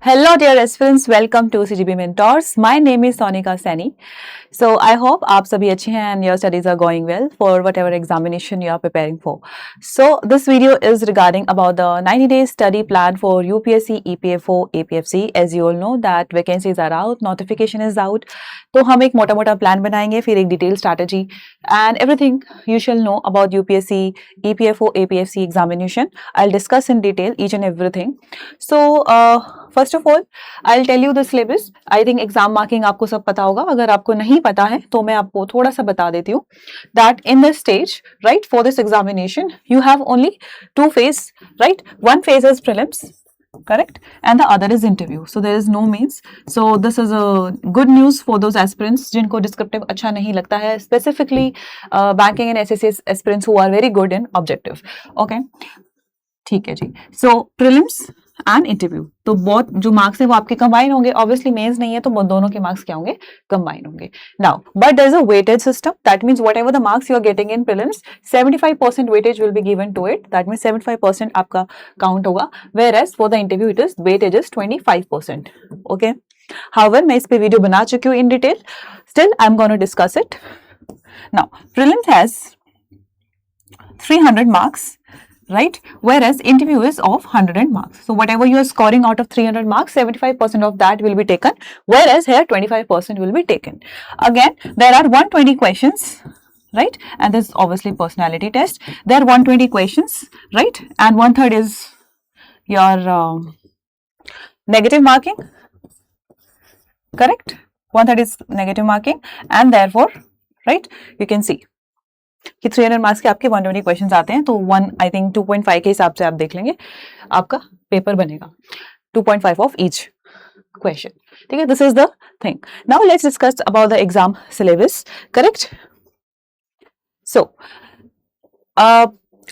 Hello, dear aspirants. Welcome to CGB Mentors. My name is Sonika Saini. So I hope आप सभी अच्छे हैं and your studies are going well for whatever examination you are preparing for. So this video is regarding about the 90-day study plan for UPSC, EPFO, APFC. As you all know that vacancies are out, notification is out. तो हम एक मोटा-मोटा plan बनाएंगे, फिर एक detail strategy and everything you shall know about UPSC, EPFO, APFC examination. I'll discuss in detail each and everything. So first of all I will tell you the syllabus. I think exam marking आपको सब पता होगा. अगर आपको नहीं पता है तो मैं आपको थोड़ा सा बता देती हूँ that in this stage right for this examination you have only two phase right. One phase is prelims correct and the other is interview, so there is no means. So this is a good news for those aspirants जिनको descriptive अच्छा नहीं लगता है, specifically banking and SSC aspirants who are very good in objective. Okay, ठीक है जी. So prelims and interview तो बहुत जो मार्क्स है वो आपके कंबाइन होंगे. ऑब्वियसली मेंस नहीं है तो दोनों के मार्क्स क्या होंगे, कंबाइन होंगे. Now but there is a weightage system. That means whatever the marks you are getting in prelims 75% weightage will be given to it. That means 75% आपका काउंट होगा. Whereas for the interview it is weightage is 25%. Okay, however मैं इस पे video बना चुकी हूँ in detail. Still I am gonna discuss it. Now prelims has 300 marks, right? Whereas interview is of 100 marks. So whatever you are scoring out of 300 marks, 75% of that will be taken, whereas here 25% will be taken. Again, there are 120 questions, right? And this is obviously personality test. There are 120 questions, right? And 1/3 is your negative marking, correct? 1/3 is negative marking, and therefore, right, you can see कि 300 marks के आपके 120 questions आते हैं. तो 2.5 के हिसाब से आप देख लेंगे आपका पेपर बनेगा. 2.5 ऑफ ईच क्वेश्चन. ठीक है, this is the thing. Now let's discuss about the exam syllabus. Correct. So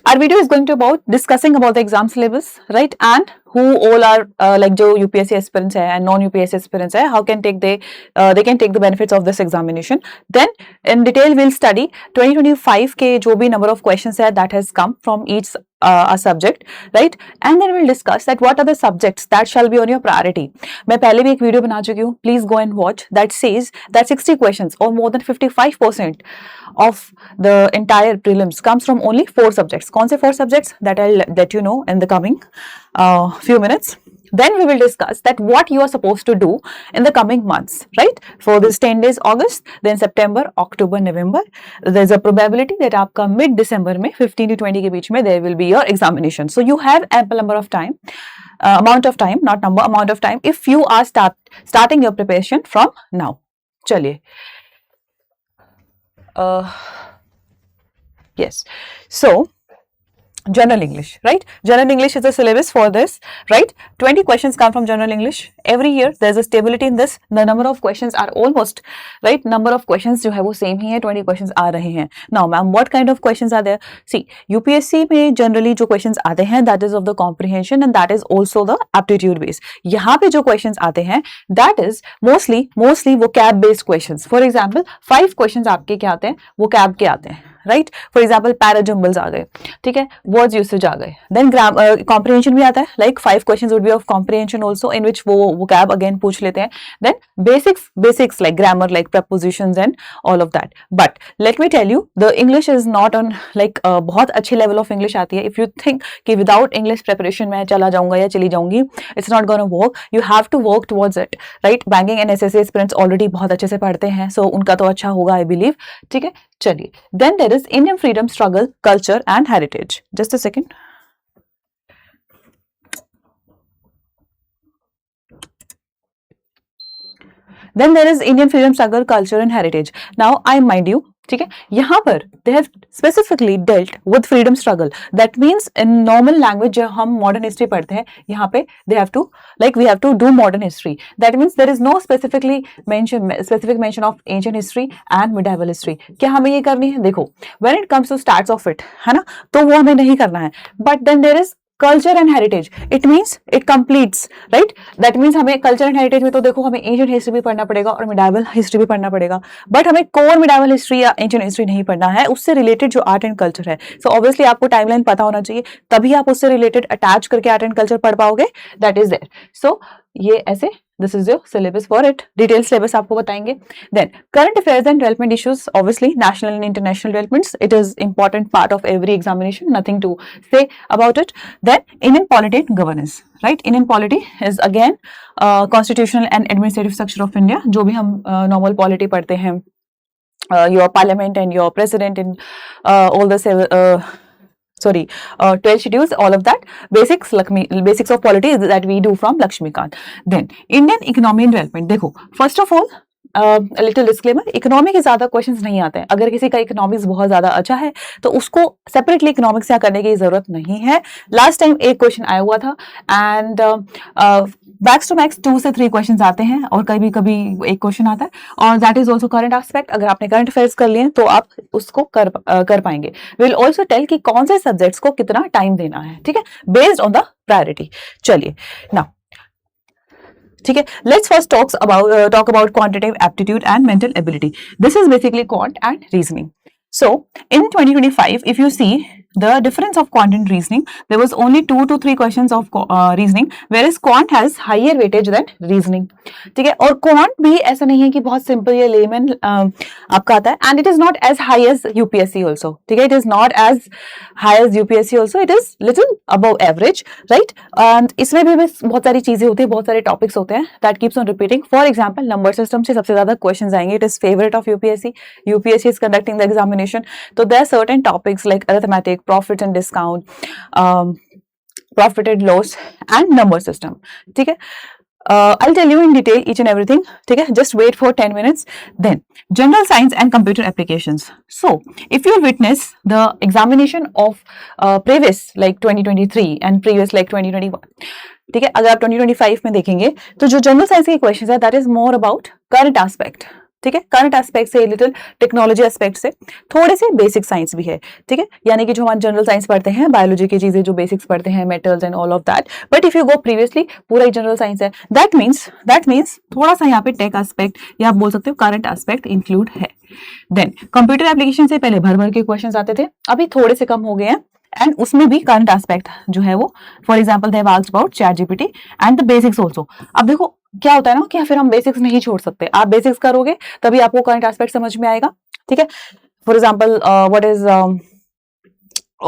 our video is going to about discussing about the exam syllabus, right? And who all are like जो UPSC aspirants है and non UPSC aspirants है, how can take they can take the benefits of this examination. Then in detail we'll study 2025 के जो भी number of questions है that has come from each a subject, right? And then we'll discuss that what are the subjects that shall be on your priority. मैं पहले भी एक video बना चुकी हूँ, please go and watch. That says that 60 questions or more than 55% of the entire prelims comes from only 4 subjects. कौन से 4 subjects that I'll let you know in the coming few minutes. Then we will discuss that what you are supposed to do in the coming months, right? For this 10 days August, then September, October, November. There's a probability that आपका mid December में 15 to 20 के बीच में there will be your examination. So you have ample number of time, amount of time, not number, amount of time if you are starting your preparation from now. चलिए. Yes. So General English, right? General English is the syllabus for this, right? 20 questions come from General English. Every year there's a stability in this. The number of questions are almost, right? Number of questions जो है वो same ही है. 20 questions आ रहे हैं. Now ma'am, what kind of questions are there? See, UPSC में generally जो questions आते हैं that is of the comprehension and that is also the aptitude based. यहाँ पे जो questions आते हैं that is mostly vocab based questions. For example, 5 questions आपके क्या आते हैं? vocab के आते हैं. राइट, फॉर एग्जाम्पल पैराजम्बल्स आ गए, ठीक है, वर्ड्स यूसेज आ गए. देन कॉम्प्रिहेंशन भी आता है, like 5 questions would be of comprehension also in which वो वोकैब अगेन पूछ लेते हैं. Then basics like grammar, like prepositions and all of that. But let me tell you the English is not on like बहुत अच्छे level of English आती है. If you think कि without English preparation में चला जाऊंगा या चली जाऊंगी, it's not gonna work. You have to work towards it, right? Banking and SSC aspirants already बहुत अच्छे से पढ़ते हैं, सो उनका तो अच्छा होगा आई बिलीव. ठीक है, चलिए. Then there is Indian freedom struggle, culture and heritage. Just a second. Then there is Indian freedom struggle, culture and heritage. Now I mind you, ठीक है, यहाँ पर they have specifically dealt with freedom struggle. That means in normal language जब हम modern history पढ़ते हैं, यहाँ पे they have to we have to do modern history. That means there is no specific mention of ancient history and medieval history. क्या हमें ये करनी है? देखो, when it comes to stats of it, है ना, तो वो हमें नहीं करना है. But then there is culture and heritage, it means it completes, right, that means हमें कल्चर एंड हेरिटेज में तो देखो हमें एंशिएंट हिस्ट्री भी पढ़ना पड़ेगा और मिडाइवल हिस्ट्री भी पढ़ना पड़ेगा, बट हमें कोर मिडाइवल हिस्ट्री या एंशिएंट हिस्ट्री नहीं पढ़ना है, उससे रिलेटेड जो आर्ट एंड कल्चर है। सो ऑब्वियसली आपको टाइमलाइन पता होना चाहिए, तभी आप उससे रिलेटेड अटैच करके आर्ट एंड कल्चर पढ़ पाओगे, दैट इज देयर। सो ये ऐसे, this is your syllabus for it, detail syllabus आपको बताएंगे। Then current affairs and development issues, obviously national and international developments, it is important part of every examination, nothing to say about it. Then Indian polity and governance, right, Indian polity is again constitutional and administrative structure of India, जो भी हम normal polity पढ़ते हैं, your parliament and your president in all the 12 schedules, all of that, basics of polity that we do from Lakshmikant. Then Indian economy and development, देखो first of all little disclaimer, economy के ज्यादा questions नहीं आते हैं। अगर किसी का economics बहुत ज्यादा अच्छा है तो उसको सेपरेटली इकोनॉमिक्स करने की जरूरत नहीं है। लास्ट टाइम एक क्वेश्चन आया हुआ था एंड मैक्स टू मैक्स 2 से 3 क्वेश्चंस आते हैं और कभी कभी एक क्वेश्चन आता है, और that is also current aspect. अगर आपने करंट अफेयर्स कर लिए तो आप उसको कर पाएंगे। विल ऑल्सो टेल कि कौन से सब्जेक्ट्स को कितना टाइम देना है, ठीक है, बेस्ड ऑन द प्रायोरिटी। चलिए नाउ, ठीक है, let's first talk about quantitative aptitude and mental ability. This is basically quant and reasoning. So in 2025, if you see the difference of quant and reasoning, there was only 2 to 3 questions of reasoning, whereas quant has higher weightage than reasoning. ठीक है, और quant भी ऐसा नहीं है कि बहुत simple या लेमन आपका आता है, and it is not as high as UPSC also. ठीक है, it is not as high as UPSC also, it is little above average, right? And इसमें भी बहुत सारी चीजें होती है, बहुत सारे टॉपिक्स होते हैं that keeps on repeating. For example, number system से सबसे ज्यादा क्वेश्चंस आएंगे, it is favorite of UPSC. UPSC is conducting the examination, so there are certain topics like arithmetic, profit and discount, profit and loss and number system. ठीक है, I'll tell you in detail each and everything. ठीक है, just wait for 10 minutes. Then general science and computer applications. So if you witness the examination of previous like 2023 and previous like 2021, ठीक है, अगर आप 2025 में देखेंगे तो जो जनरल साइंस के क्वेश्चंस है that is more about current aspect. ठीक है, करंट एस्पेक्ट से, लिटिल टेक्नोलॉजी एस्पेक्ट से, थोड़े से बेसिक साइंस भी है। ठीक है, यानी कि जो हम जनरल साइंस पढ़ते हैं, बायोलॉजी की चीजें जो बेसिक्स पढ़ते हैं, metals and all of that, but if you go previously पूरा ही जनरल साइंस है, दैट मीन्स थोड़ा सा यहाँ पे टेक एस्पेक्ट या आप बोल सकते हो करंट एस्पेक्ट इंक्लूड है। देन कंप्यूटर एप्लीकेशन से पहले भर भर के क्वेश्चन आते थे, अभी थोड़े से कम हो गए हैं, एंड उसमें भी करंट एस्पेक्ट जो है वो, for example they have asked about ChatGPT and the basics also. अब देखो क्या होता है ना कि फिर हम बेसिक्स नहीं छोड़ सकते, आप बेसिक्स करोगे तभी आपको करंट एस्पेक्ट समझ में आएगा। ठीक है, for example what is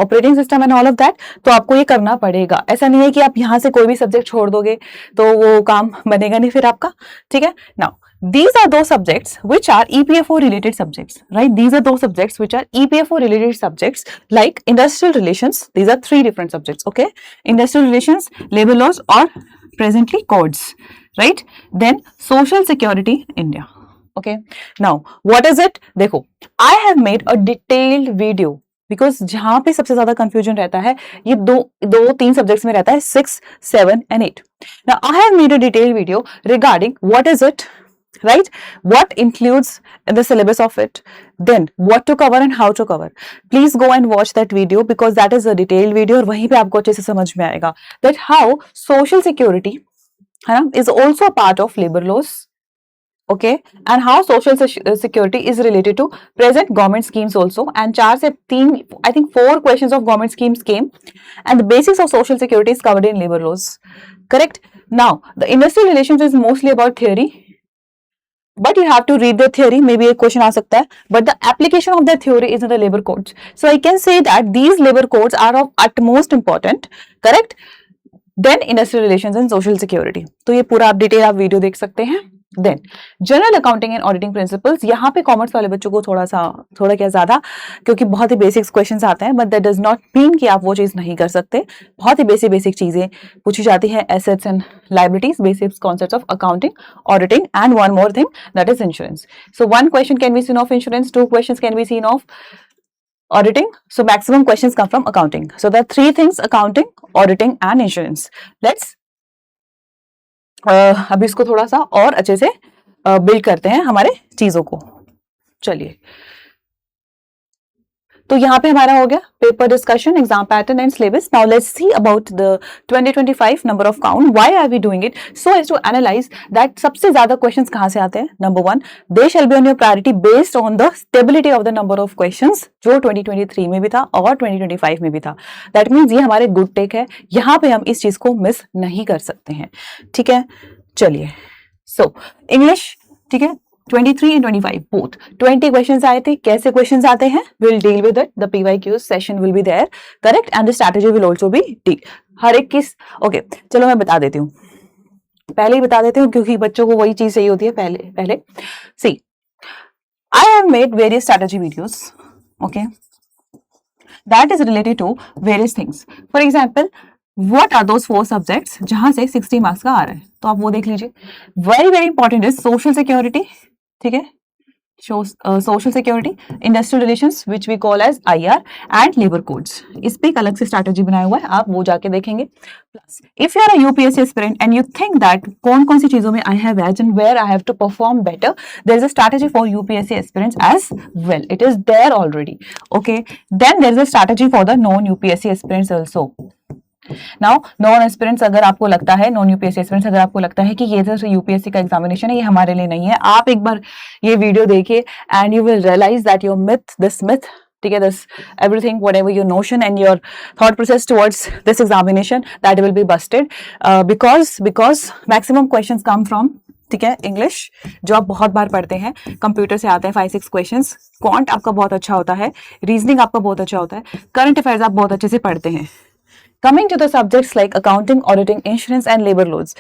operating system and all of that, तो आपको ये करना पड़ेगा। ऐसा नहीं है कि आप यहाँ से कोई भी सब्जेक्ट छोड़ दोगे तो वो काम बनेगा नहीं फिर आपका। ठीक है, now these are those subjects which are EPFO related subjects, right? These are those subjects which are EPFO related subjects like industrial relations. These are 3 different subjects, okay? Industrial relations, labor laws or presently codes, right? Then social security India, okay? Now what is it? देखो, I have made a detailed video because जहाँ पे सबसे ज्यादा confusion रहता है ये दो 3 subjects में रहता है, 6, 7 and 8. Now I have made a detailed video regarding what is it, right? What includes in the syllabus of it, then what to cover and how to cover. Please go and watch that video because that is a detailed video और वहीं पे आपको अच्छे से समझ में आएगा that how social security है ना is also a part of labor laws, okay, and how social security is related to present government schemes also, and 4 से 3 I think 4 questions of government schemes came and the basics of social security is covered in labor laws, correct? Now the industrial relations is mostly about theory, but you have to read the theory, maybe a question आ सकता है, but the application of that theory is in the labor codes. So I can say that these labor codes are of utmost important, correct? Then industrial relations and social security. तो ये पूरा आप detail आप video देख सकते हैं। Then general accounting and auditing principles, यहाँ पे कॉमर्स वाले बच्चों को थोड़ा क्या ज्यादा, क्योंकि बहुत ही बेसिक्स क्वेश्चंस आते हैं, but that does not mean कि आप वो चीज नहीं कर सकते। बहुत ही बेसिक चीजें पूछी जाती है, assets and liabilities, basic concepts of accounting, auditing and one more thing that is insurance. So 1 question can be seen of insurance, 2 questions can be seen of auditing, so maximum questions come from accounting. So there are 3 things: accounting, auditing and insurance. Let's अभी इसको थोड़ा सा और अच्छे से build करते हैं हमारे चीजों को। चलिए, तो यहाँ पे हमारा हो गया paper discussion, exam pattern and syllabus. Now let's see about the 2025 number of count. Why are we doing it? So as to analyse that सबसे ज्यादा क्वेश्चंस कहाँ से आते हैं. Number 1, they shall be on your priority based on the stability of the number of questions, जो 2023 में भी था और 2025 में भी था. दैट मीन्स ये हमारे गुड टेक है, यहाँ पे हम इस चीज को मिस नहीं कर सकते हैं. ठीक है, चलिए. सो इंग्लिश, ठीक है, 23 and 25 both 20 क्वेश्चंस आए थे. कैसे क्वेश्चंस आते हैं? Will deal with it. The PYQ session will be there, correct, and the strategy will also be deal. हर एक किस ओके, चलो मैं बता देती हूँ, पहले ही बता देती हूँ क्योंकि बच्चों को वही चीज चाहिए होती है. पहले सी, I have made various strategy videos, okay, that is related to various things. For example, what are those 4 subjects जहां से 60 मार्क्स का आ रहा है, तो आप वो देख लीजिए. Very very important is social security, ठीक है, social security, industrial relations which we call as IR, and labour codes. इस पे एक अलग से स्ट्रैटेजी बनाया हुआ है, आप वो जाके देखेंगे. Plus if you are a UPSC aspirant and you think that कौन कौन सी चीजों में I have edge and where I have to perform better, there is a strategy for UPSC aspirants as well. It is there already, okay. Then there is a strategy for the non UPSC aspirants also. Now non aspirants, अगर आपको लगता है, non UPSC aspirants अगर आपको लगता है कि ये जो UPSC का एग्जामिनेशन है ये हमारे लिए नहीं है, आप एक बार ये वीडियो देखिए and you will realise that your myth, this myth, ठीक है, this everything whatever your notion and your thought process towards this examination, that will be busted. Because maximum questions come from, ठीक है, English जो आप बहुत बार पढ़ते हैं, computer से आते हैं 5-6 क्वेश्चंस, क्वांट आपका बहुत अच्छा होता है, रीजनिंग आपका बहुत अच्छा होता है, करंट अफेयर्स आप बहुत अच्छे से पढ़ते हैं. Coming to the subjects like accounting, auditing, insurance and labor laws,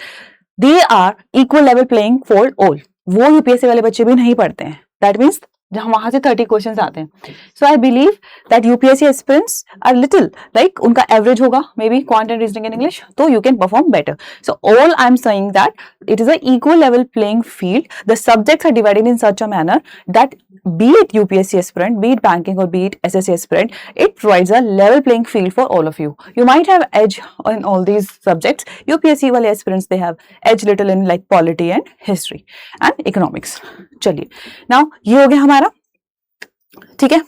they are equal level playing for all. वो UPSC वाले बच्चे भी नहीं पढ़ते हैं. That means जहाँ वहां से 30 क्वेश्चंस आते हैं. So I believe that UPSC aspirants are little like उनका एवरेज होगा may be quant and reasoning in English, तो you can perform better. So all I am saying that it is a equal level playing field. The subjects are divided in such a manner that be it UPSC aspirant, be it banking or be it SSC aspirant, it provides a level playing field for all of you. You might have edge in all these subjects. UPSC wale aspirants, they have edge little in like polity and history and economics. चलिए, now ये हो गया हमारा, ठीक है.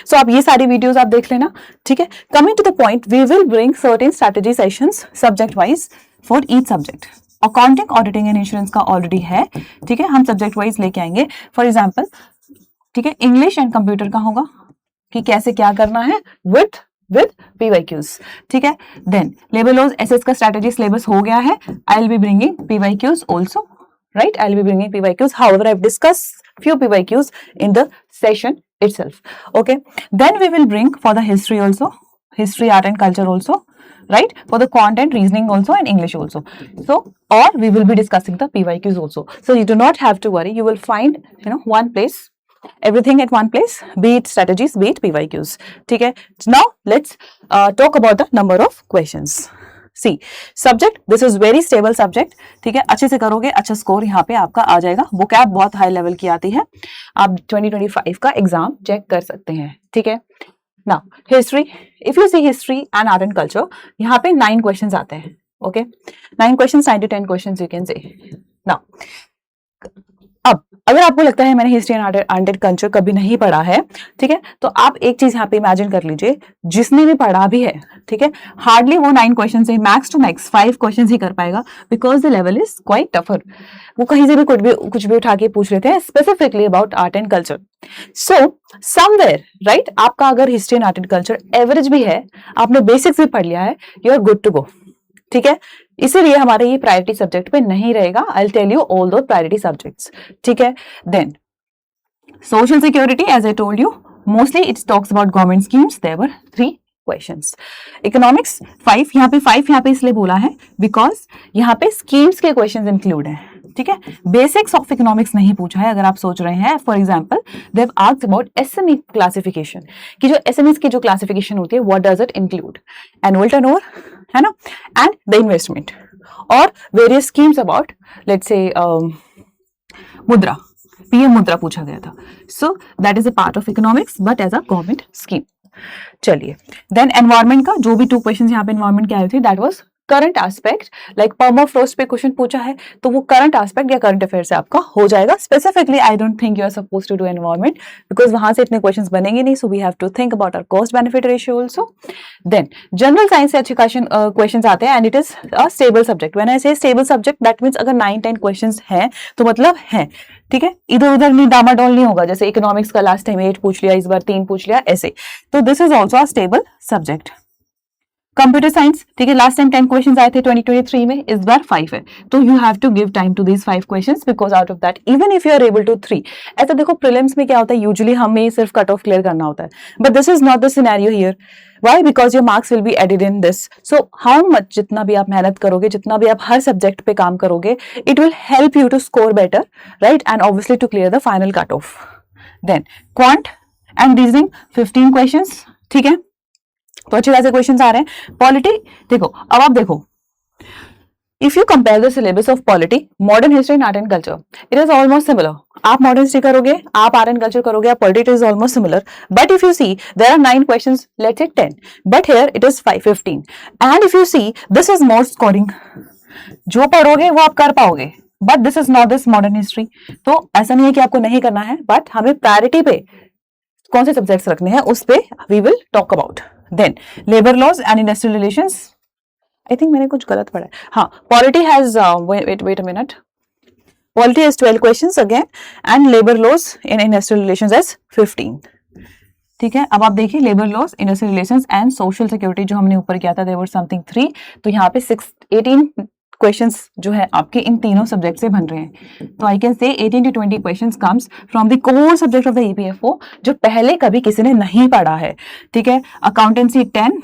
So आप ये सारी वीडियोस आप देख लेना, ठीक है. Coming to the point, we will bring certain strategy sessions subject wise for each subject. Accounting, auditing and insurance का ऑलरेडी है, ठीक है, हम सब्जेक्ट वाइज लेके आएंगे. फॉर एग्जाम्पल, ठीक है, इंग्लिश एंड कंप्यूटर का होगा कि कैसे क्या करना है विद PYQs, ठीक है. देन लेबर लॉज SS का स्ट्रैटेजी सिलेबस हो गया है. आई will be bringing PYQs also, right, I will be bringing PYQs. However I have discussed few PYQs in the session itself, okay. Then we will bring for the history also, history, art and culture also, right, for the content, reasoning also and English also. So or we will be discussing the PYQs also. So you do not have to worry, you will find, you know, one place, everything at one place, be it strategies, be it PYQs, ठीक है. Now let's talk about the number of questions. See, subject, this is very stable subject, ठीक है, अच्छे से करोगे अच्छा score यहाँ पे आपका आ जाएगा. वोकैब बहुत हाई लेवल की आती है, आप 2025 का एग्जाम चेक कर सकते हैं, ठीक है. Now history, if you see history and art and culture, यहाँ पे 9 questions आते हैं, okay, 9 questions, 9 to 10 questions you can say. Now अब अगर आपको लगता है मैंने history and art and culture कभी नहीं पढ़ा है, ठीक है, तो आप एक चीज यहाँ पे इमेजिन कर लीजिए, जिसने भी पढ़ा भी है, ठीक है, हार्डली वो 9 क्वेश्चन से मैक्स टू मैक्स 5 क्वेश्चन ही कर पाएगा, because the level is quite tougher. वो कहीं से भी कुछ भी उठा के पूछ लेते हैं specifically about art and culture. So somewhere, right, आपका अगर history and art and culture average भी है, आपने बेसिक्स भी पढ़ लिया है, you are good to go, ठीक है. इसीलिए हमारे ये प्रायोरिटी सब्जेक्ट पे नहीं रहेगा. I will tell you all दो प्रायोरिटी सब्जेक्ट्स, ठीक है. Then social security, as I told you, mostly it talks about government schemes, there were 3 questions. Economics 5, यहाँ पे इसलिए बोला है बिकॉज यहाँ पे स्कीम्स के क्वेश्चंस इंक्लूड है, ठीक है. बेसिक्स ऑफ इकोनॉमिक्स नहीं पूछा है. अगर आप सोच रहे हैं, for example they have asked about SME classification, कि जो SMEs की जो क्लासिफिकेशन होती है, what does it include, annual turnover, है ना, एंड द इन्वेस्टमेंट, और various schemes about let's say Mudra, PM Mudra पूछा गया था. So that is a part of economics but as a government scheme. चलिए, देन एनवायरमेंट का जो भी 2 क्वेश्चंस यहाँ पे एनवायरमेंट के आए थे, that was current aspect, like permafrost पे क्वेश्चन पूछा है तो वो करंट एस्पेक्ट या करंट अफेयर से आपका हो जाएगा. Specifically I don't think you are suppose to do environment, because वहां से इतने क्वेश्चंस बनेंगे नहीं. So we have to think about our cost benefit ratio also. Then general science से अच्छे क्वेश्चन आते हैं and it is a stable subject. When I से स्टेबल सब्जेक्ट दैट मीन्स अगर 9-10 क्वेश्चंस हैं तो मतलब है, ठीक है, इधर उधर नहीं, डामाडोल नहीं होगा. जैसे इकोनॉमिक्स का लास्ट टाइम 8 पूछ लिया, इस बार 3 पूछ लिया, ऐसे. तो this is also a stable subject. Computer science, ठीक है, लास्ट टाइम 10 क्वेश्चंस आए थे 2023 में, इस बार 5 है. तो you have to give time to these 5 questions because out of that even if you are able to 3. ऐसा देखो प्रीलिम्स में क्या होता है, यूजुअली हमें सिर्फ कट ऑफ क्लियर करना होता है, but this is not the scenario here. Why? Because your marks will be added in this. So how much, जितना भी आप मेहनत करोगे, जितना भी आप हर सब्जेक्ट पे काम करोगे, it will help you to score better, right? And obviously to clear the final cutoff. Then quant and reasoning 15 questions, ठीक है, तो अच्छे खासे क्वेश्चंस आ रहे हैं. पॉलिटी देखो, अब आप देखो, if you compare the syllabus of polity, modern history and art and culture, it is almost similar. आप मॉडर्न हिस्ट्री करोगे, आप आर्ट एंड कल्चर करोगे, आप polity, it is almost similar. But if you see there are 9 questions, let's say 10, but here it is 15. And if you see this is more scoring. जो पढ़ोगे वो आप कर पाओगे, but this is not this modern history. तो ऐसा नहीं है कि आपको नहीं करना है, बट हमें प्रायोरिटी पे कौन से सब्जेक्ट्स रखने हैं उस पे we will talk about. Then labour laws and industrial relations, I think मैंने कुछ गलत पढ़ा है. हाँ, polity has wait a minute, polity has 12 questions again and labour laws in industrial relations has 15. ठीक है, अब आप देखिए labour laws, industrial relations and social security जो हमने ऊपर किया था, देयर वर समथिंग 3. तो यहाँ पे 18 क्वेश्चंस जो है आपके इन तीनों सब्जेक्ट से बन रहे हैं. तो I can say 18 to 20 questions comes from the core subject of the EPFO, जो पहले कभी किसी ने नहीं पढ़ा है. ठीक है, accountancy 10,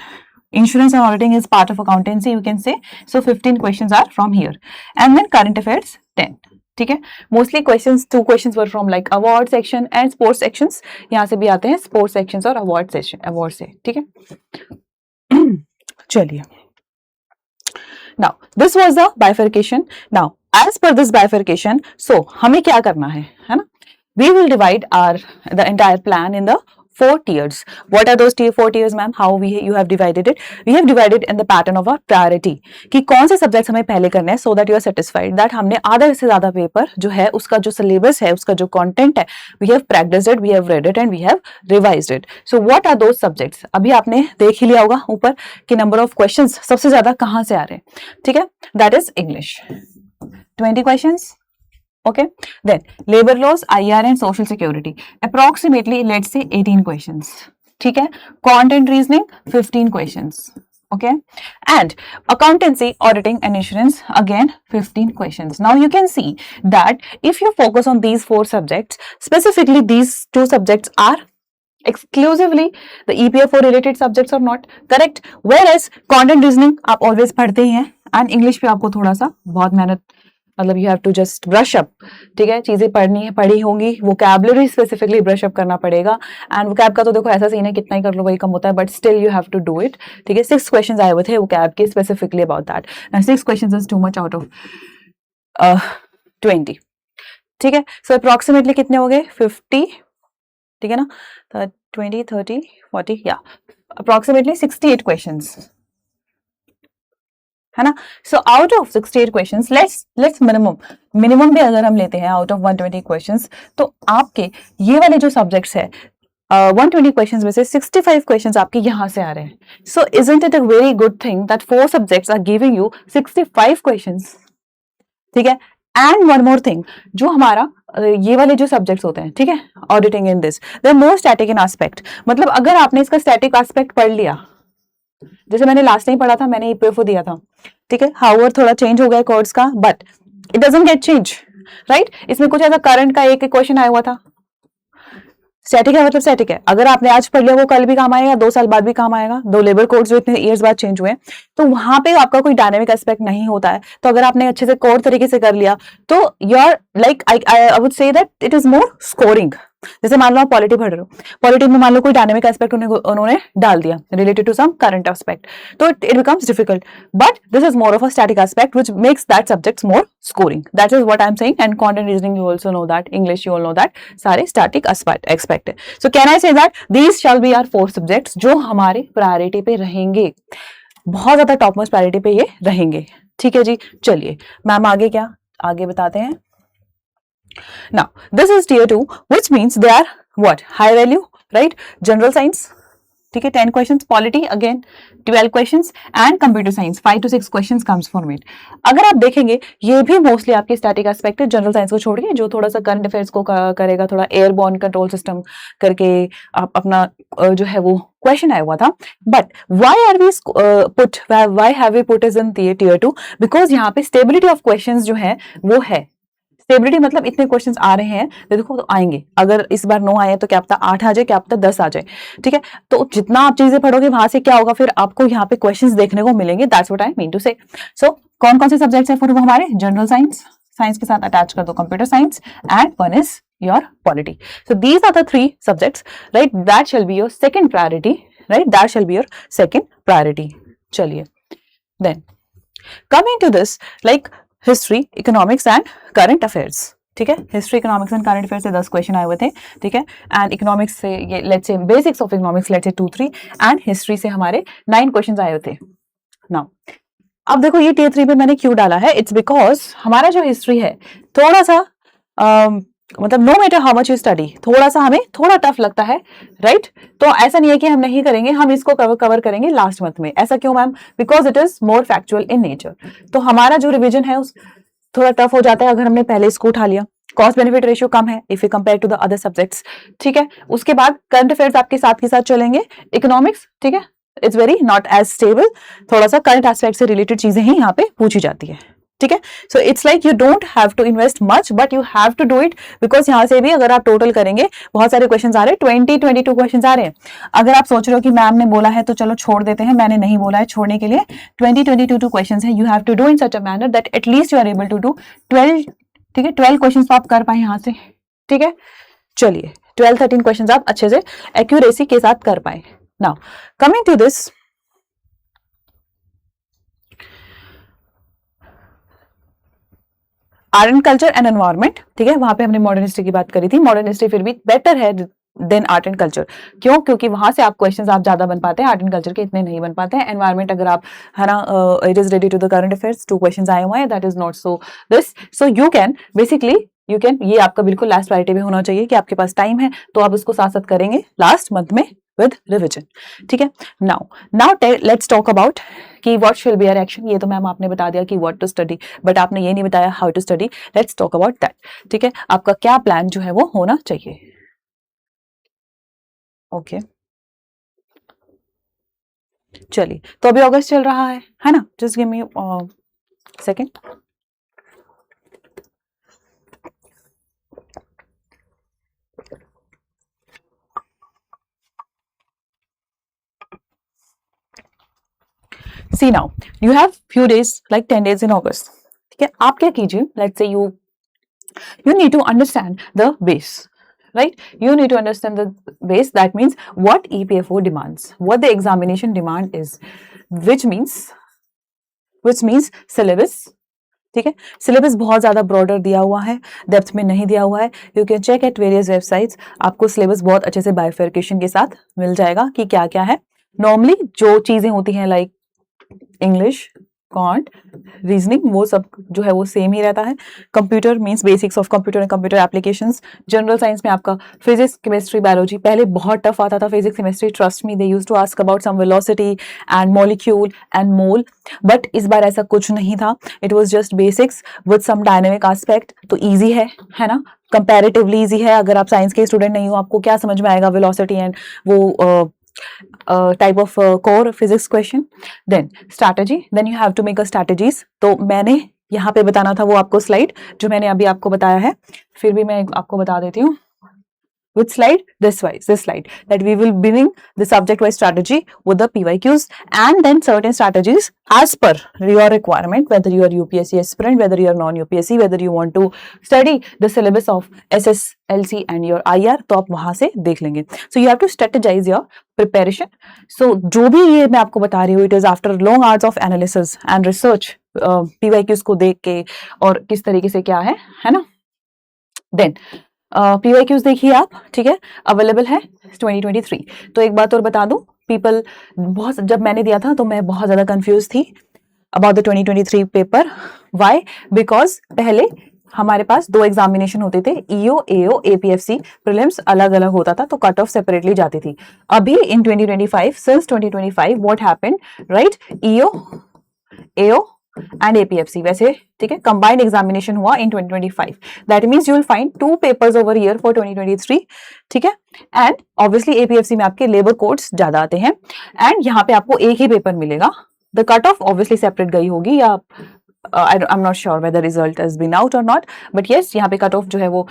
insurance and auditing is part of accountancy, you can say. So 15 questions are from here, and then current affairs 10. ठीक है, mostly questions 2 questions were from like award section and sports sections. यहाँ से भी आते हैं sports sections और award section, award से. ठीक है, चलिए. Now this was the bifurcation. Now as per this bifurcation, so हमें क्या करना है ना? We will divide the entire plan in the 4 tiers. What are those 4 tiers, ma'am? How you have divided it? We have divided in the pattern of our priority. कि कौन से subjects हमें पहले करने हैं, so that you are satisfied that हमने आधा से ज्यादा पेपर जो है उसका जो सिलेबस है, उसका जो कंटेंट है, we have practiced it, we have read it and we have revised it. So what are those subjects? अभी आपने देख ही लिया होगा ऊपर कि नंबर ऑफ क्वेश्चंस सबसे ज्यादा कहाँ से आ रहे हैं. ठीक है, that is English, 20 questions. Okay, then labor laws, IR and social security, approximately let's say 18 questions. ठीक है, quant and reasoning 15 questions. Okay, and accountancy, auditing and insurance again 15 questions. Now you can see that if you focus on these 4 subjects, specifically these 2 subjects are exclusively the EPFO related subjects or not, correct? Whereas quant and reasoning आप always पढ़ते ही हैं, and English पे आपको थोड़ा सा बहुत मेहनत, मतलब you have to just brush up. ठीक है, चीजें पढ़ी होंगी, वोकैबुलरी स्पेसिफिकली ब्रश अप करना पड़ेगा. एंड वोकैब का तो देखो ऐसा सीन है, कितना ही कर लो वही कम होता है, but still you have to do it. ठीक है, 6 क्वेश्चंस आए हुए थे वोकैब के specifically about that, and 6 questions is too much out of 20. ठीक है, सो अप्रोक्सीमेटली कितने हो गए, 50. ठीक है ना, 20, 30, 40, या अप्रोक्सीमेटली 68 क्वेश्चंस है ना. So out of 68 questions, let's minimum भी अगर हम लेते हैं आउट ऑफ 120 क्वेश्चंस, तो आपके ये वाले जो सब्जेक्ट्स है 120 क्वेश्चंस में से 65 क्वेश्चंस आपके यहाँ से आ रहे हैं. So isn't it a very good thing that 4 subjects are giving you 65 questions. ठीक है, एंड वन मोर थिंग, जो हमारा ये वाले जो सब्जेक्ट्स होते हैं, ठीक है, auditing in this, they more static in aspect. मतलब अगर आपने इसका स्टैटिक एस्पेक्ट पढ़ लिया, जैसे मैंने लास्ट टाइम पढ़ा था, मैंने ईपीएफओ दिया था. ठीक है, हाउएवर थोड़ा चेंज हो गया कोर्स का, but it doesn't get change, right. इसमें कुछ ऐसा करंट का एक क्वेश्चन आया हुआ था. स्टैटिक है मतलब स्टैटिक है, अगर आपने आज पढ़ लिया वो कल भी काम आएगा, 2 साल बाद भी काम आएगा. 2 लेबर कोड्स जो इतने ईयर्स बाद चेंज हुए, तो वहां पे आपका कोई डायनेमिक एस्पेक्ट नहीं होता है. तो अगर आपने अच्छे से कोर तरीके से कर लिया, तो your like I would say that it is more scoring. जैसे मान लो आप पॉलिटी पढ़ रहे हो, पॉलिटी में मान लो कोई डायनेमिक एस्पेक्ट उन्होंने डाल दिया related to some current aspect, तो it becomes difficult. But this is more of a static aspect which makes that subjects more scoring. That is what I am saying. And quant and reasoning you also know that, English you all know that, सारे static aspect है. So can I say that these shall be our 4 subjects जो हमारे priority पे रहेंगे. बहुत ज्यादा top most priority पे ये रहेंगे। ठीक है जी, चलिए मैम आगे क्या आगे बताते हैं। Now, this is tier 2, which means they are what? High value, right? General science, ठीक है, 10 questions, polity again 12 questions and computer science 5 to 6 questions comes from it। अगर आप देखेंगे ये भी मोस्टली आपके स्टैटिक एस्पेक्ट है, जनरल साइंस को छोड़ के, जो थोड़ा सा करंट अफेयर्स को करेगा, थोड़ा एयरबॉर्न कंट्रोल सिस्टम करके आप अपना जो है वो क्वेश्चन आया हुआ था। But why are we put why have we put is in tier 2? Because यहाँ पे स्टेबिलिटी ऑफ क्वेश्चंस जो है वो है। स्टेबिलिटी मतलब इतने क्वेश्चंस आ रहे हैं, देखो तो आएंगे, अगर इस बार 9 आए तो क्या पता 8 आ जाए, क्या पता 10 आ जाए। ठीक है, तो जितना आप चीजें पढ़ोगे वहां से क्या होगा, फिर आपको यहाँ पे क्वेश्चंस देखने को मिलेंगे। That's what I mean to say. So कौन कौन से सब्जेक्ट्स है फिर वो हमारे? जनरल साइंस, साइंस के साथ अटैच कर दो computer science, and one is your polity. So these are the 3 subjects, right? That shall be your second priority, right? That shall be your second priority. चलिए then coming to this, like history, economics and current affairs. ठीक है, history, economics and current affair से 10 question आए हुए थे। ठीक है, and economics से ये let's say basics of economics let's say 2-3, and history से हमारे 9 क्वेश्चंस आए हुए थे। नाउ अब देखो ये tier 3 पे मैंने क्यों डाला है, इट्स बिकॉज हमारा जो हिस्ट्री है थोड़ा सा मतलब no matter how much you study, थोड़ा सा हमें थोड़ा टफ लगता है, राइट? तो ऐसा नहीं है कि हम नहीं करेंगे, हम इसको कवर करेंगे लास्ट मंथ में। ऐसा क्यों ma'am? Because it is more factual in nature. तो हमारा जो रिविजन है उस थोड़ा टफ हो जाता है अगर हमने पहले इसको उठा लिया। कॉस्ट बेनिफिट रेशियो कम है if you compare to the other subjects. ठीक है, उसके बाद करंट अफेयर्स आपके साथ के साथ चलेंगे, इकोनॉमिक्स, ठीक है, it's very not as stable, थोड़ा सा करंट एस्पेक्ट से रिलेटेड चीजें ही यहाँ पे पूछी जाती है। ठीक है, so it's like you don't have to invest much but you have to do it, because यहाँ से भी अगर आप टोटल करेंगे बहुत सारे क्वेश्चंस आ रहे हैं, 22 क्वेश्चंस आ रहे हैं। अगर आप सोच रहे हो कि मैम ने बोला है तो चलो छोड़ देते हैं, मैंने नहीं बोला है छोड़ने के लिए। 22 क्वेश्चंस है, you have to do in such a manner that at least you are able to do 12। ठीक है, 12 क्वेश्चंस तो आप कर पाए यहाँ से। ठीक है, चलिए 12-13 क्वेश्चंस आप अच्छे से एक्यूरेसी के साथ कर पाए। Now coming to this, art and culture and environment. ठीक है, वहां पे हमने मॉडर्न हिस्ट्री की बात करी थी। मॉडर्न हिस्ट्री फिर भी बेटर है देन आर्ट एंड कल्चर। क्यों? क्योंकि वहां से आप क्वेश्चंस आप ज्यादा बन पाते हैं, आर्ट एंड कल्चर के इतने नहीं बन पाते हैं। एनवायरमेंट अगर आप है ना, it is ready to the current affairs, 2 questions आए हुए हैं, that is not so this. So you can basically ये आपका बिल्कुल लास्ट प्रायोरिटी में होना चाहिए कि आपके पास टाइम है तो आप उसको साथ साथ करेंगे लास्ट मंथ में विद रिविजन। ठीक है, नाउ लेट्स टॉक अबाउट कि व्हाट शिल बी आवर एक्शन। ये तो मैम आपने बता दिया कि व्हाट टू स्टडी, बट आपने ये नहीं बताया how to study. Let's talk about that. ठीक है, आपका क्या प्लान जो है वो होना चाहिए। ओके चलिए, तो अभी अगस्त चल रहा है ना? Just give me second. See now, you have few days, like 10 days in August. ठीक है, आप क्या कीजिए, let's say you need to understand the base, right? You need to understand the base. That means what EPFO demands, what the examination demand is, which means syllabus. ठीक है, syllabus बहुत ज्यादा broader दिया हुआ है, डेप्थ में नहीं दिया हुआ है। You can check at various websites, आपको सिलेबस बहुत अच्छे से बाइफर्केशन के साथ मिल जाएगा कि क्या क्या है। नॉर्मली जो चीजें होती हैं लाइक इंग्लिश, क्वांट, रीजनिंग, वो सब जो है वो सेम ही रहता है। Computer means basics of computer and computer applications. General science में आपका फिजिक्स, केमिस्ट्री, बायोलॉजी, पहले बहुत टफ आता था physics, chemistry, trust me, they used to ask about some velocity and molecule and mole, but इस बार ऐसा कुछ नहीं था। It was just basics with some dynamic aspect. तो ईजी है ना, कंपैरेटिवली ईजी है। अगर आप साइंस के स्टूडेंट नहीं हो, आपको क्या समझ में आएगा वेलोसिटी एंड वो type of core physics question. Then strategy, then you have to make a strategies. तो मैंने यहाँ पे बताना था वो आपको स्लाइड जो मैंने अभी आपको बताया है, फिर भी मैं आपको बता देती हूँ। Which slide? This slide, that we will bring the subject wise strategy with the PYQs and then certain strategies as per your requirement, whether you are UPSC aspirant, whether you are non-UPSC, whether you want to study the syllabus of SSLC and your IR, तो आप वहां से देख लेंगे। So you have to strategize your preparation. So जो भी ये मैं आपको बता रही हूँ, it is after long hours of analysis and research, PYQs को देख के और किस तरीके से क्या है ना। Then PYQs देखिए आप, ठीक है, अवेलेबल है 2023। तो एक बात और बता दूं, पीपल, बहुत, जब मैंने दिया था तो मैं बहुत ज़्यादा कंफ्यूज थी about the 2023 paper. Why? Because पहले हमारे पास 2 एग्जामिनेशन होते थे, ईओ, एओ, एपीएफसी. प्रीलिम्स अलग अलग होता था तो कट ऑफ सेपरेटली जाती थी. अभी in 2025, since 2025 what happened, right, EO, AO and EPFC, वैसे ठीक है, कंबाइंड एग्जामिनेशन हुआ in 2025. That means you will find 2 papers over year for 2023. ठीक है. एंड ऑब्वियसली एपीएफसी में आपके लेबर कोड्स ज्यादा आते हैं एंड यहाँ पे आपको एक ही पेपर मिलेगा. The cut off obviously separate गई होगी, या I'm not sure whether result has been out or not, but yes, यहाँ पे कट ऑफ जो है वो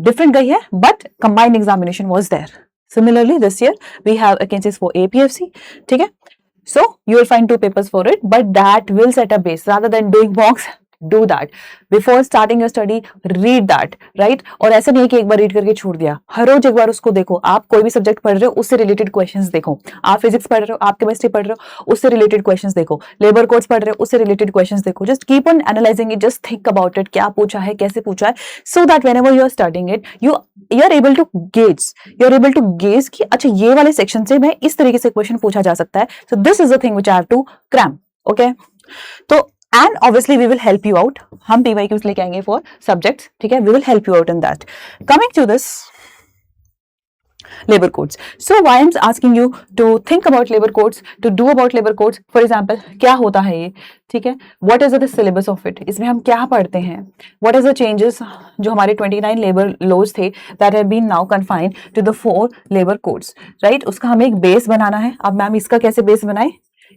different गई है, but combined examination was there. Similarly, this year we have vacancies for APFC. ठीक है. So you will find 2 papers for it, but that will set a base rather than doing mocks. Do that before starting your study. Read that, right? और ऐसा नहीं है कि एक बार read करके छोड़ दिया. हर रोज एक बार उसको देखो. आप कोई भी सब्जेक्ट पढ़ रहे हो उससे रिलेटेड क्वेश्चंस देखो. आप फिजिक्स पढ़ रहे हो, आप केमिस्ट्री पढ़ रहे हो, उससे रिलेटेड क्वेश्चंस देखो. लेबर कोड्स पढ़ रहे हो, उससे रिलेटेड क्वेश्चंस देखो. Just keep on analysing it, just think about it, क्या पूछा है, कैसे पूछा है, so that whenever you are studying it you are able to gauge कि अच्छा ये वाले सेक्शन से मैं इस तरीके से क्वेश्चन पूछा जा सकता है. So this is the thing which I have to cram. Okay. तो and obviously we will help you out. हम PYQs लेके आएंगे for subjects. ठीक है. We will help you out in that. Coming to this labor codes. So why I'm asking you to think about labor codes, to do about labor codes. For example, क्या होता है ये? ठीक है. What is the syllabus of it? इसमें हम क्या पढ़ते हैं? What is the changes जो हमारे 29 labor laws थे that have been now confined to the 4 labor codes, right? उसका हमें एक बेस बनाना है. अब मैम इसका कैसे बेस बनाए?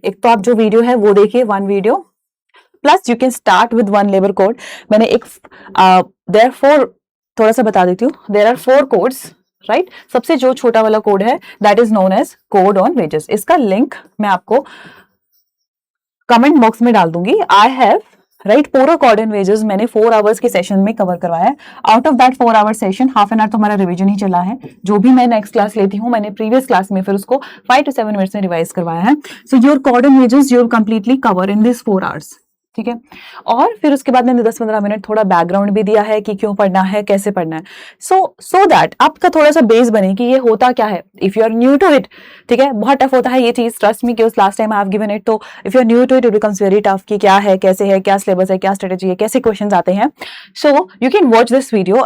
एक तो आप जो वीडियो है वो देखिए, 1 video. Plus you can start with 1 labour code. मैंने एक देयर 4 थोड़ा सा बता देती हूँ. There are 4 codes, right. सबसे जो छोटा वाला कोड है that is known as code on wages. इसका लिंक मैं आपको कमेंट बॉक्स में डाल दूंगी. आई हैव राइट पूरा कोड ऑन वेजेस मैंने 4 आवर्स के सेशन में कवर करवाया है. Out of that 4 our session half an hour तो हमारा रिवीजन ही चला है. जो भी मैं नेक्स्ट क्लास लेती हूँ मैंने प्रीवियस क्लास में फिर उसको 5 to 7 मिनट्स में रिवाइज करवाया है. So your code on wages you completely cover in this 4 hours. ठीक है. और फिर उसके बाद मैंने 10-15 मिनट थोड़ा बैकग्राउंड भी दिया है कि क्यों पढ़ना है, कैसे पढ़ना है. सो दैट आपका थोड़ा सा बेस बने कि ये होता क्या है. If you are new to it, ठीक है, बहुत टफ होता है ये चीज, ट्रस्ट मी, कि last time I have given it. तो if you are new to it becomes very tough कि क्या है, कैसे है, क्या सिलेबस है, क्या स्ट्रेटेजी है, कैसे क्वेश्चन आते हैं. सो you can watch this video.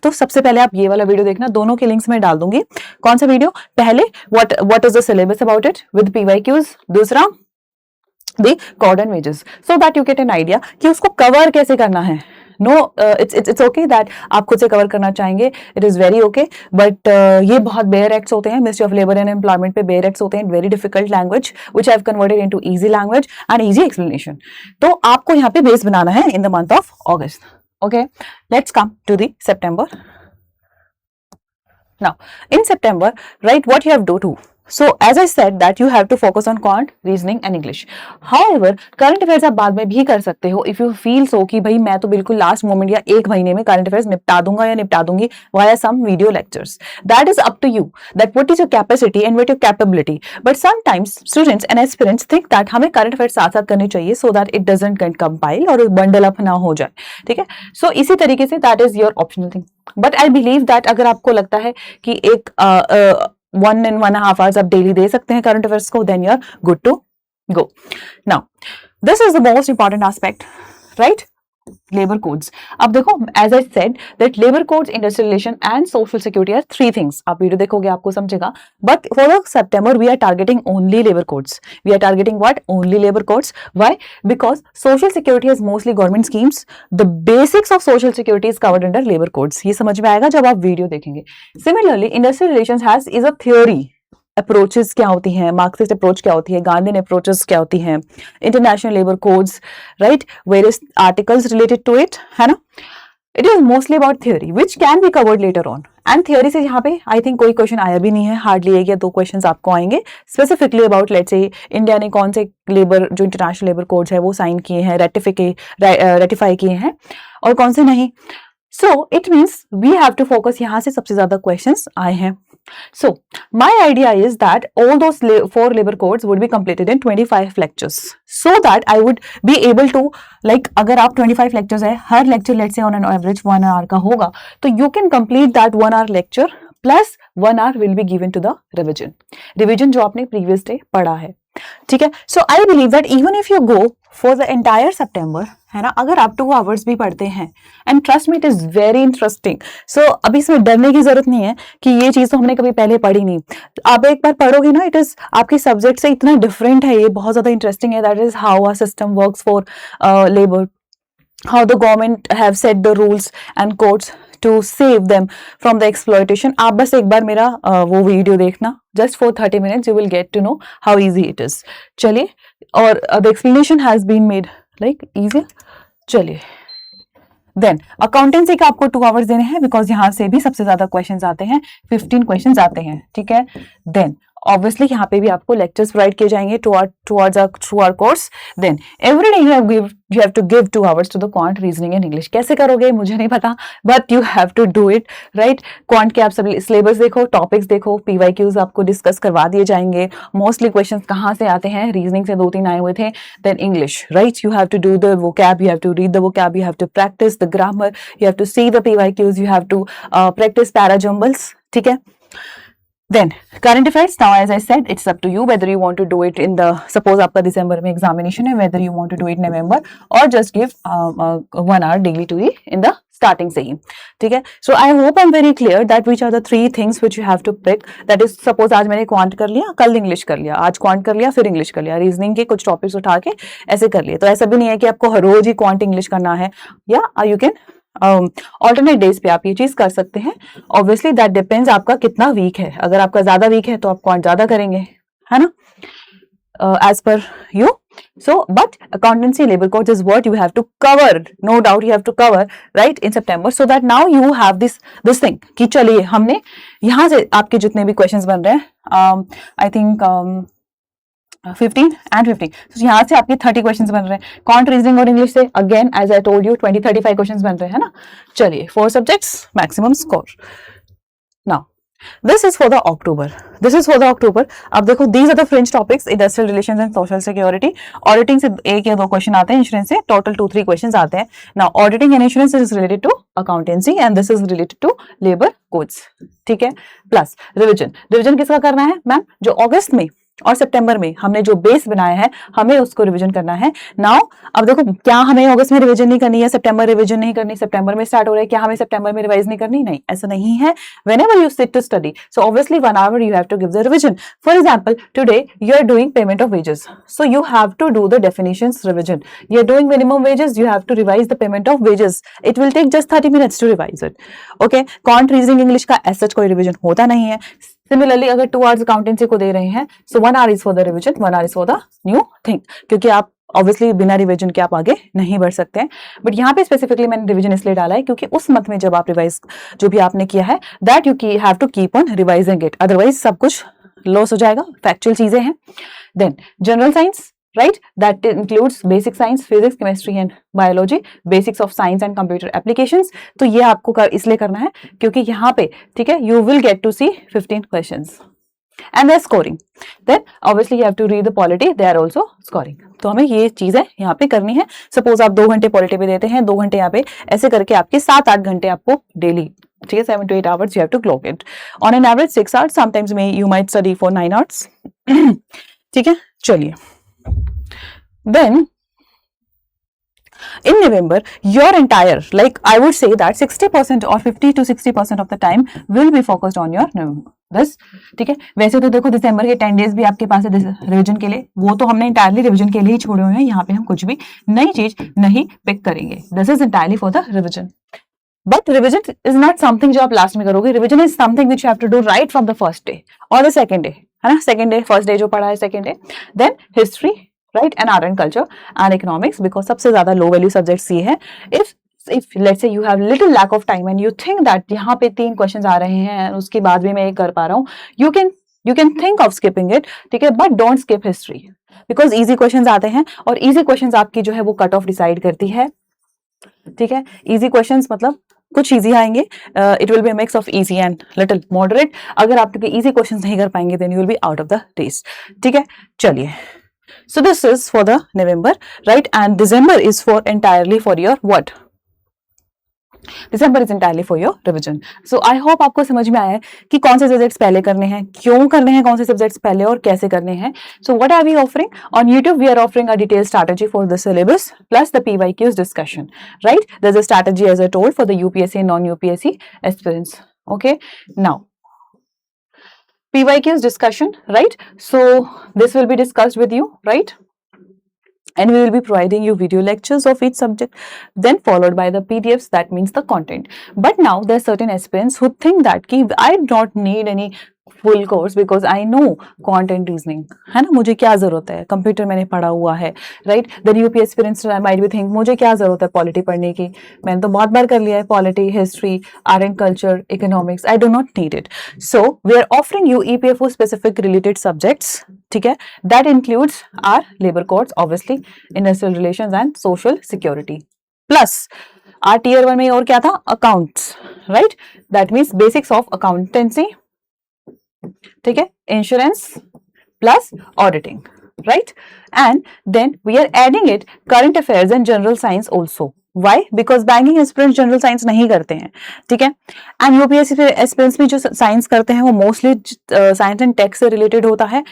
तो सबसे पहले आप ये वाला वीडियो देखना. दोनों के लिंक्स मैं डाल दूंगी. कौन सा वीडियो? पहले what is the syllabus about it with PYQs. दूसरा the code and wages, so that you get an idea कि उसको कवर कैसे करना है. No, it's okay that आप खुद से कवर करना चाहेंगे. It is very okay, but ये बहुत bare acts होते हैं. Ministry of Labor and Employment पे bare acts होते हैं. Very difficult language, which I have converted into easy language and easy explanation. तो आपको यहाँ पे बेस बनाना है in the month of August. Okay, let's come to the September. Now, in September, right, what you have to do. So as I said that you have to focus on quant, reasoning and English. However, current affairs आप बाद में भी कर सकते हो if you feel so कि भाई मैं तो बिल्कुल लास्ट मोमेंट या 1 महीने में current affairs निपटा दूंगा या निपटा दूंगी via some video lectures. That is up to you. That what is your capacity and what your capability. But sometimes students and aspirants think that हमें current affairs साथ साथ करनी चाहिए so that it doesn't get compile और bundle up ना हो जाए. ठीक है. So इसी तरीके से that is your optional thing. But I believe that अगर आपको लगता है कि एक 1 and 1.5 hours आप डेली दे सकते हैं करंट अफेयर्स को, then you're good to go. Now, this is the most important aspect, right? Labor codes. अब देखो, as I said that labor codes, industrial relation and social security are 3 things. आप video देखोगे आपको समझेगा. But for September we are targeting only labor codes. We are targeting what? Only labor codes. Why? Because social security is mostly government schemes. The basics of social security is covered under labor codes. ये समझ में आएगा जब आप video देखेंगे. Similarly, industrial relations is a theory. Approaches क्या होती हैं, मार्क्सिस्ट अप्रोच क्या होती है, गांधीन अप्रोचेस क्या होती हैं, international labour codes, right, various articles related to it, है ना. It is mostly about theory which can be covered later on. And theory से यहाँ पे आई थिंक कोई क्वेश्चन आया भी नहीं है. हार्डली 1 या 2 क्वेश्चन आपको आएंगे स्पेसिफिकली अबाउट लेट्स से इंडिया ने कौन से लेबर जो इंटरनेशनल लेबर कोड्स है वो साइन किए हैं, रेटिफाई किए हैं और कौन से नहीं. So it means we have to focus. यहाँ से सबसे ज्यादा क्वेश्चंस आए हैं. So my idea is that all those 4 labor codes would be completed in 25 lectures, so that I would be able to like अगर आप 25 lectures है, हर lecture let's say on an average 1 hour का होगा, तो you can complete that 1 hour lecture plus 1 hour will be given to the revision जो आपने previous day पढ़ा है, ठीक है। So I believe that even if you go for the entire September, है ना, अगर आप 2 आवर्स भी पढ़ते हैं, and trust me it is very interesting. So अभी इसमें डरने की जरूरत नहीं है कि ये चीज तो हमने कभी पहले पढ़ी नहीं, आप एक बार पढ़ोगे ना, इट इज आपके सब्जेक्ट से इतना डिफरेंट है, ये बहुत ज्यादा इंटरेस्टिंग है। That is how our system works for labour, how the government have set the rules and codes to save them from the exploitation. आप बस एक बार मेरा वो वीडियो देखना, just for 30 minutes you will get to know how easy it is. चलिए, और the explanation has been made like easier. चलिए, then accountancy का आपको 2 आवर्स देने हैं, बिकॉज यहाँ से भी सबसे ज्यादा क्वेश्चंस आते हैं, 15 क्वेश्चंस आते हैं, ठीक है। देन ऑब्वियसली यहाँ पे भी आपको लेक्चर्स प्रोवाइड किए जाएंगे towards our course. Then every day you have to give 2 hours to the quant, reasoning and English. कैसे करोगे मुझे नहीं पता, but you have to do it, right? Quant के आप सब सिलेबस देखो, टॉपिक्स देखो, PYQs आपको डिस्कस करवा दिए जाएंगे। मोस्टली क्वेश्चंस कहाँ से आते हैं, रीजनिंग से 2-3 आए हुए थे। Then English, right, you have to do the vocab, you have to read the vocab, you have to practice the grammar, you have to see the PYQs, you have to practice parajumbles, ठीक है। Then current affairs, now as I said, it's up to you whether you want to do it in the, suppose आपका दिसंबर में examination है, whether you want to do it November or just give 1 hour daily to it in the starting से ही, ठीक है। So I hope I'm very clear that which are the 3 things which you have to pick. That is, suppose आज मैंने quant कर लिया, कल English कर लिया, आज क्वांट कर लिया, फिर इंग्लिश कर लिया, रीजनिंग के कुछ टॉपिक्स उठा के ऐसे कर लिए। तो ऐसा भी नहीं है कि आपको हर रोज ही क्वांट इंग्लिश करना है, या यू कैन ऑल्टरनेट डेज पे आप ये चीज कर सकते हैं। ऑब्वियसली दैट डिपेंड्स आपका कितना वीक है, अगर आपका ज्यादा वीक है तो आप क्वांट ज्यादा करेंगे, है ना, as per you. So but accountancy labour code is what you have to cover, no doubt you have to cover, right, in September, so that now you have this thing कि चलिए हमने यहाँ से आपके जितने भी क्वेश्चंस बन रहे हैं, आई थिंक 15 and 15, तो यहाँ से आपके 30 क्वेश्चंस बन रहे हैं। क्वांट, रीजनिंग और इंग्लिश से again as I told you 20-35 questions बन रहे हैं, है ना। चलिए, 4 subjects, maximum score. Now this is for the October. अब देखो, these are the fringe topics, industrial relations and social security. Auditing से 1 या 2 क्वेश्चन आते हैं, इंश्योरेंस से टोटल 2-3 क्वेश्चन आते हैं। Now auditing and insurance is related to accountancy and this is related to labour codes, ठीक है। प्लस रिविजन किसका करना है मैम, जो अगस्त में और सितंबर में हमने जो बेस बनाया है, हमें उसको रिवीजन करना है। नाउ अब देखो, क्या हमें अगस्त में रिवीजन नहीं करनी है, सितंबर रिवीजन नहीं करनी, सितंबर में स्टार्ट हो रहा है, क्या हमें सितंबर में रिवाइज नहीं करनी? नहीं, ऐसा नहीं है। whenever you sit to study, so obviously 1 hour you have to give the revision. For example, today you are doing payment of wages, so you have to do the definitions revision. You are doing minimum wages, you have to revise the payment of wages. It will take just 30 minutes to revise it. Okay, quant, reasoning, English का as such कोई revision होता नहीं है। Similarly अगर 2 hours accountancy को दे रहे हैं, सो 1 hour is for the revision, 1 hour is for the new thing, क्योंकि आप ऑब्वियसली बिना रिविजन के आप आगे नहीं बढ़ सकते हैं। बट यहाँ पे स्पेसिफिकली मैंने रिविजन इसलिए डाला है क्योंकि उस मंथ में जब आप रिवाइज जो भी आपने किया है, that you have to keep on revising it, otherwise सब कुछ लॉस हो जाएगा, फैक्चुअल चीजें हैं। Then general science, right, that includes basic science, physics, chemistry and biology, basics of science and computer applications. तो ये आपको इसलिए करना है क्योंकि यहाँ पे, ठीक है, you will get to see 15 questions and they're scoring. Then obviously you have to read the polity, they are also scoring. तो हमें ये चीजें यहाँ पे करनी है। सपोज आप 2 घंटे पॉलिटी पे देते हैं, 2 घंटे यहाँ पे, ऐसे करके आपके 7-8 घंटे आपको डेली, ठीक है, 7 to 8 hours you have to clock it. On an average 6 hours, sometimes you might study for 9 hours. ठीक है, चलिए। Then in November, your entire, like I would say that 60% or 50 to 60% of the time will be focused on your this, ठीक है। वैसे तो देखो दिसंबर के 10 days भी आपके पास है रिवीजन के लिए, वो तो हमने इंटायरली रिवीजन के लिए ही छोड़े हुए हैं, यहाँ पे हम कुछ भी नई चीज नहीं पिक करेंगे। This is entirely for the revision. But revision is not something जो आप लास्ट में करोगे, revision is something which you have to do right from the first day और द सेकंड डे, है ना। सेकंड डे, फर्स्ट डे जो पढ़ा है second day, then history, right, and art and culture and economics, because सबसे ज्यादा low value subjects ये है। if let's say you have little lack of time and you think that यहाँ पे 3 questions आ रहे हैं उसके बाद भी मैं ये कर पा रहा हूँ, you can think of skipping it, ठीक है, but don't skip history because easy questions आते हैं और easy questions आपकी जो है वो कट ऑफ डिसाइड करती है, ठीक है। easy questions मतलब कुछ इजी आएंगे, it will be a mix of easy and little moderate. अगर आप इजी क्वेश्चंस नहीं कर पाएंगे then you will be out of the race, ठीक है। चलिए, so this is for the November, right, and December is for entirely for your what December is entirely for your revision. So I hope आपको समझ में आया है कि कौन से सब्जेक्ट्स पहले करने हैं, क्यों करने हैं, कौन से सब्जेक्ट्स पहले और कैसे करने हैं. So what are we offering on YouTube? We are offering a detail strategy for the syllabus plus the PYQs discussion, right? There is a strategy as I told for the UPSC and non-UPSC aspirants. Okay, now PYQs discussion, right? So this will be discussed with you, right? And we will be providing you video lectures of each subject, then followed by the PDFs, that means the content. But now there are certain aspirants who think that ki I do not need any full course because I know content reasoning, है ना, मुझे क्या जरूरत है, computer मैंने पढ़ा हुआ है, right? Then UP aspirants might be think मुझे क्या जरूरत है पॉलिटी पढ़ने की, मैंने तो बहुत बार कर लिया है polity, history, art and culture, economics, I do not need it. So we are offering you EPFO specific related subjects, ठीक है? That includes our labor codes, obviously, industrial relations and social security. Plus, our tier 1 में और क्या था? Accounts, right? That means basics of accountancy, ठीक है? Insurance plus auditing, right? And then we are adding it current affairs and general science also. Why? Because banking aspirants general science नहीं करते हैं, ठीक है? एंड UPSC एस्पिरेंट्स भी जो science करते हैं वो मोस्टली साइंस एंड टेक से रिलेटेड होता है.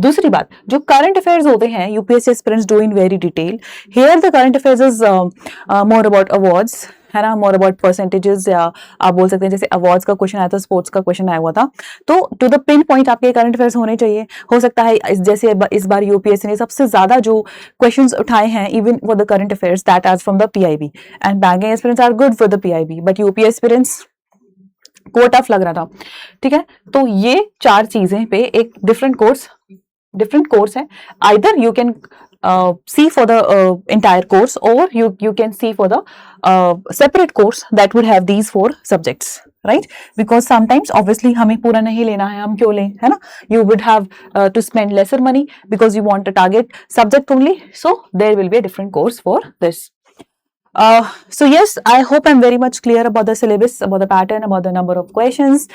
दूसरी बात, जो करंट अफेयर्स होते हैं UPSC aspirants do in very detail. Here the current affairs is more about awards, है ना, मोर अबाउट परसेंटेजेस, या आप बोल सकते हैं जैसे अवार्ड्स का क्वेश्चन आया था, स्पोर्ट्स का क्वेश्चन आया हुआ था, तो टू द पिन पॉइंट आपके करंट अफेयर्स होने चाहिए. हो सकता है जैसे इस बार UPSC ने सबसे ज्यादा जो क्वेश्चंस उठाए हैं even for the current affairs, that are from the PIB, and banking aspirants are good for the PIB, but UP aspirants को टफ लग रहा था, ठीक है? तो ये चार चीजें पे एक डिफरेंट कोर्स है. Either you can see for the entire course, or you can see for the separate course that would have these 4 subjects, right? Because sometimes obviously हमें पूरा नहीं लेना है, हम क्यों लें, है ना? You would have to spend lesser money because you want a target subject only, so there will be a different course for this. So yes, I hope I'm very much clear about the syllabus, about the pattern, about the number of questions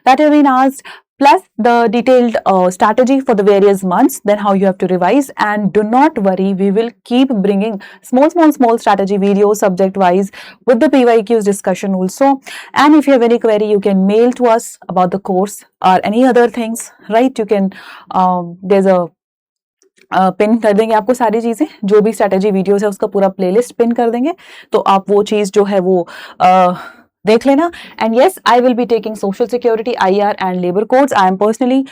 that have been asked, plus the detailed strategy for the various months, then how you have to revise. And do not worry, we will keep bringing small strategy videos subject wise with the PYQs discussion also. And if you have any query, you can mail to us about the course or any other things, right? You can there's a pin कर देंगे आपको सारी चीजें, जो भी strategy videos है उसका पूरा प्लेलिस्ट पिन कर देंगे, तो आप वो चीज जो है वो देख लेना. And yes, I will be taking social security, IR and labour codes. I am personally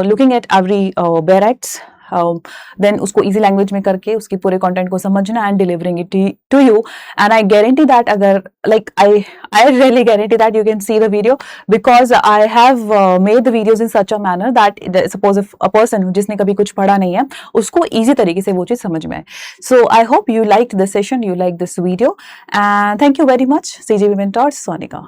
looking at every bare acts, then उसको इजी लैंग्वेज में करके उसके पूरे कंटेंट को समझना and delivering it to you. And I guarantee that, अगर like I really guarantee that you can see the video, because I have made the videos in such a manner that suppose if a person जिसने कभी कुछ पढ़ा नहीं है उसको easy तरीके से वो चीज समझ में आए. So I hope you like this session, you like this video, and thank you very much. CGB Mentors, Sonika.